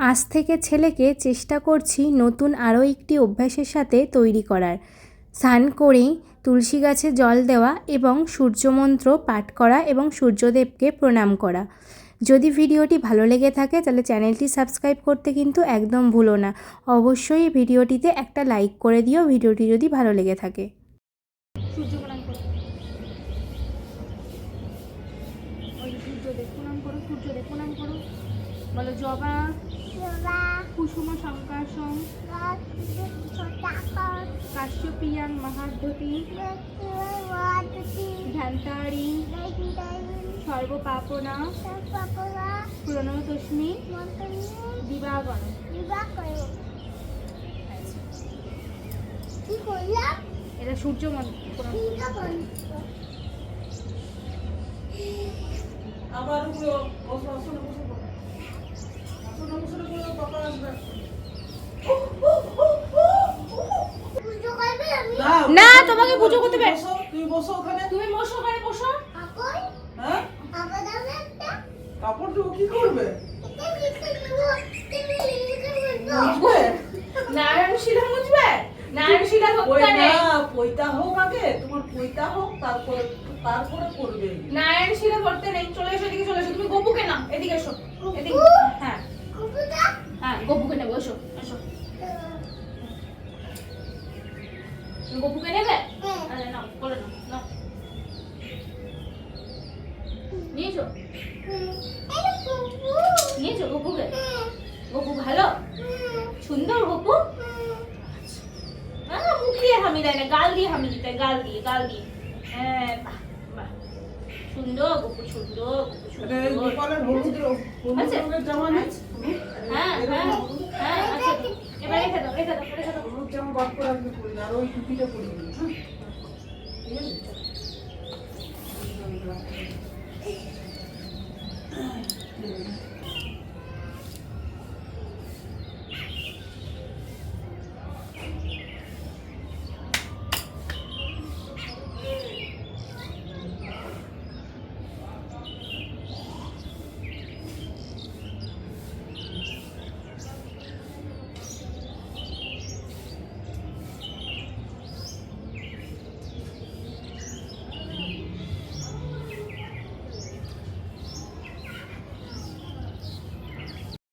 আজ থেকে ছেলেকে চেষ্টা করছি নতুন আরও একটি অভ্যাসের সাথে তৈরি করার। স্নান করেই তুলসী গাছে জল দেওয়া এবং সূর্যমন্ত্র পাঠ করা এবং সূর্যদেবকে প্রণাম করা। যদি ভিডিওটি ভালো লেগে থাকে তাহলে চ্যানেলটি সাবস্ক্রাইব করতে কিন্তু একদম ভুলো না। অবশ্যই ভিডিওটিতে একটা লাইক করে দিও ভিডিওটি যদি ভালো লেগে থাকে। সূর্য প্রণাম করো, সূর্যদেব প্রণাম করো, সূর্যদেব প্রণাম করো। বলো জবা কুসুম শঙ্কাশং কাশ্যপিয়াং মহাদ্যতি ধ্যান্তারি সর্বপাপনা প্রণতস্মি দিবাগণ। এটা সূর্য মন্ত্র। আবার না, তোমাকে পুজো করতে হবে। তুমি বসো ওখানে, তুমি বসো ওখানে, বসো। হ্যাঁ কাপড় দেবো, কি করবে? নারায়ণ শিলা মুছবে, নারায়ণ শিলা ওই না, পয়তা হোক আগে, তোমার পয়তা হোক, তারপরে করবে। নারায়ণ শিলা করতে নেই। চলে এসো, এদিকে চলে এসো। তুমি গপুকে নাও, এদিকে এসো, এদিকে। হ্যাঁ হ্যাঁ, গপুকে নেবো, এসো এসো। গপুকে নেবে? আরে নাও, করে নাও, নাও। নিয়েছো? নিয়েছো গপুকে? গপু ভালো, সুন্দর গপু। মুখ দিয়ে হামি দেয় না, গাল দিয়ে হামি দিতে হয়, গাল দিয়ে, গাল দিয়ে। হ্যাঁ, বাহ বাহ, সুন্দর গপু, সুন্দর গপু, সুন্দর। গোপালের হলুদ রঙের জামা নেই? হ্যাঁ হ্যাঁ হ্যাঁ, আচ্ছা এবার রেখে দাও, রেখে দাও, রেখে দাও। হলুদ জামা বাদ করে আমি পরি না, আর ওই টুপিটা পরি না। ঠিক আছে?